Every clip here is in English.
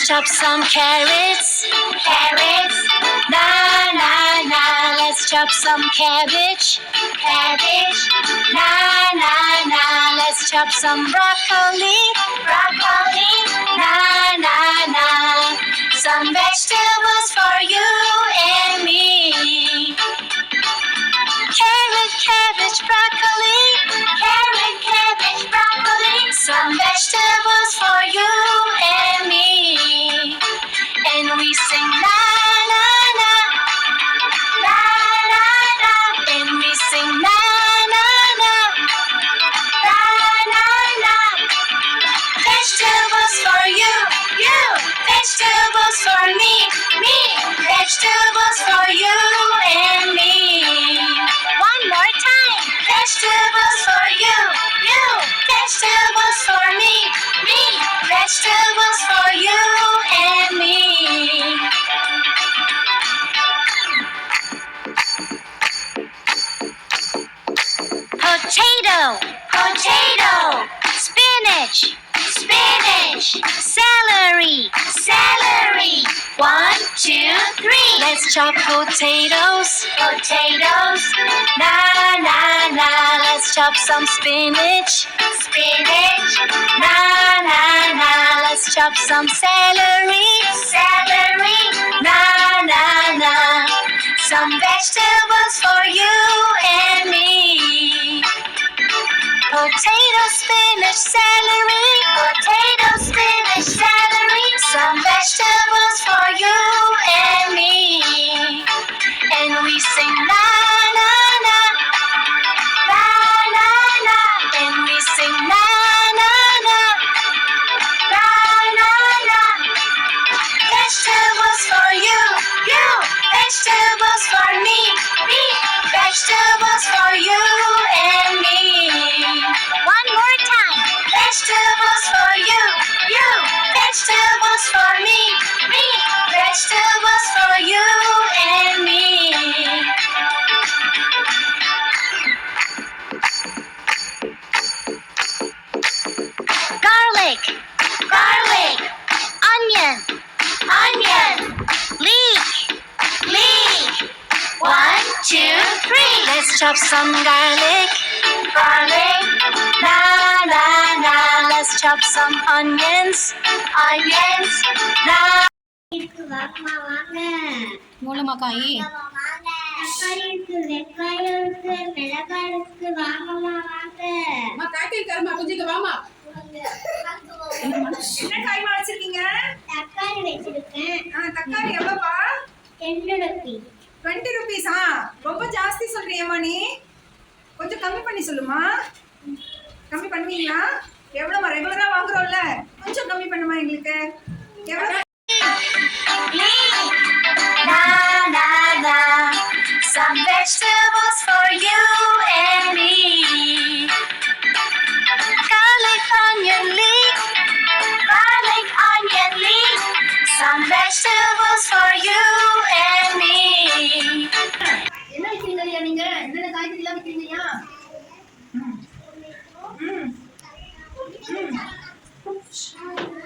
chop some carrots. Carrots. Na na na. Let's chop some cabbage. Cabbage. Na na na. Let's chop some broccoli. Broccoli. Na na na. Some vegetables for you and me. Carrot, cabbage, broccoli. Carrot, cabbage, broccoli. Some vegetables for you and me. And we sing la la la, la la la. And we sing la la la, la la la. Vegetables for you, you. Vegetables for me, me. Vegetables for you and me. One more time. Vegetables for you, you. Vegetables for me, me. Vegetables for you and me. Potato, potato. Spinach, spinach. Celery, celery. 1, 2, 3. Let's chop potatoes, potatoes. Na na na. Let's chop some spinach, spinach. Na na na. Let's chop some celery, celery. Na na na. Some vegetables for you and me. Potato, spinach, celery. Potato, spinach, celery. Some vegetables for you and me. And we sing la la la, la la la. And we sing la la la, la la la. Vegetables for you, you. Vegetables for me, me. Vegetables for you and me. One more time. Vegetables for you, you. Vegetables for me, me. Vegetables for you and me. Garlic, garlic. Onion, onion. Leek, leek. 1, 2, 3. Let's chop some garlic, garlic. Na na na. Let's chop some onions, onions. Na. வாங்கம்மா வாங்க. மூலமாக்காயி தக்காளி இருக்கு, வெங்காயம் இருக்கு, மிளகாய் இருக்கு, வாங்கம்மா வாங்க. அம்மா காய்கறி தரமா கொஞ்சம் வாமா. என்ன காய்மா வச்சிருக்கீங்க? தக்காளி வச்சிருக்கேன். தக்காளி எவ்வளோப்பா? 10 rupees. 20 rupees. ரொம்ப ஜாஸ்தி சொல்றியம்மா நீ. கொஞ்சம் கம்மி பண்ணி சொல்லுமா. கம்மி பண்ணுவீங்களா? எவ்வளோமா ரெகுலரா வாங்குறோம்ல, கொஞ்சம் கம்மி பண்ணுமா எங்களுக்கு. எவ்வளோ? Na na na. Some vegetables for you and me. Garlic, onion, leek. Garlic, onion, leek. Some vegetables for you and me. என்ன வைக்கிறீங்கய்யா நீங்க? என்னென்ன காய்கறி எல்லாம் வைக்கிறீங்கய்யா?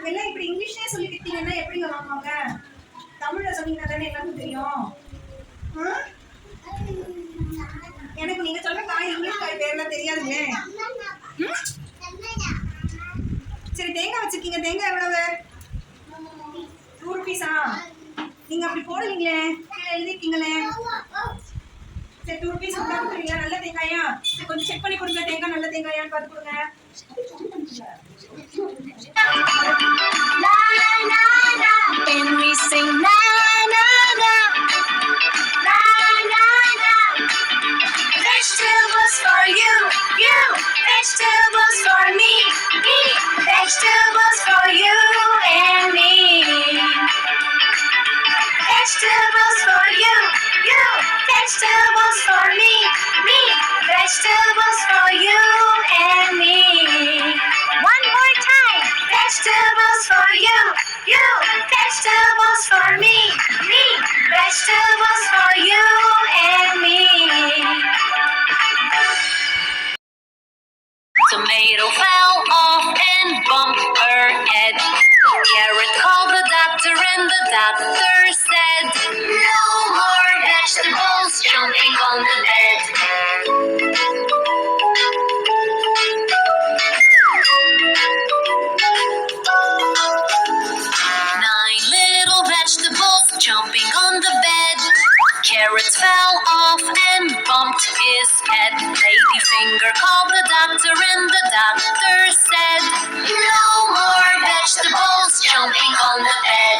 எல்லாம் இப்படி இங்கிலீஷ்லயே சொல்லிக்கிட்டீங்கன்னா எப்படிங்க வாங்குவாங்க? தமிழ்ல சொன்னீங்கன்னா தானே எல்லாருக்கும் தெரியும். எனக்கு நீங்க சொல்ற காய் இங்கிலீஷ் காய் பேர்லாம் தெரியாதுங்க. சரி, தேங்காய் வச்சிருக்கீங்க. தேங்காய் எவ்வளவு? 2 rupees. நீங்க அப்படி போடுவீங்களே, கீழே எழுதிருக்கீங்களே. சரி, 2 rupees கொடுக்குறீங்களா? நல்ல தேங்காயா? கொஞ்சம் செக் பண்ணி கொடுங்க. தேங்காய் நல்ல தேங்காயான்னு பார்த்து கொடுங்க. La la la. And we sing la la la, la la la. Vegetables for you, you. Vegetables for me, me. Vegetables for you and me. Vegetables for you, you. Vegetables for me, me. Vegetables for you and me. One more time. Vegetables for you, you. Vegetables for me, me. Vegetables for you and me. Tomato fell off and bumped her head. Carrot called the doctor. said, no more vegetables jumping on the bed. Nine little vegetables jumping on the bed. Carrot fell off and bumped his head. Ladyfinger called the doctor and the doctor said, no more vegetables jumping on the bed.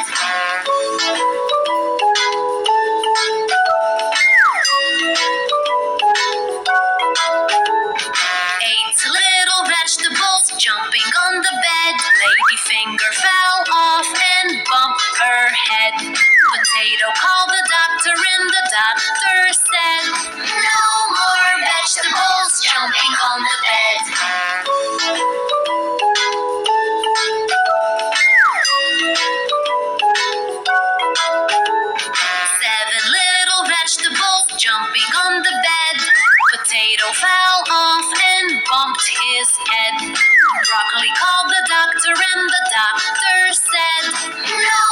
Eight little vegetables jumping on the bed. Ladyfinger fell off and bumped her head. Potato called the doctor and the doctor said, no more vegetables jumping on the bed. Seven little vegetables jumping on the bed. Potato fell off and bumped his head. Broccoli called the doctor and the doctor said, no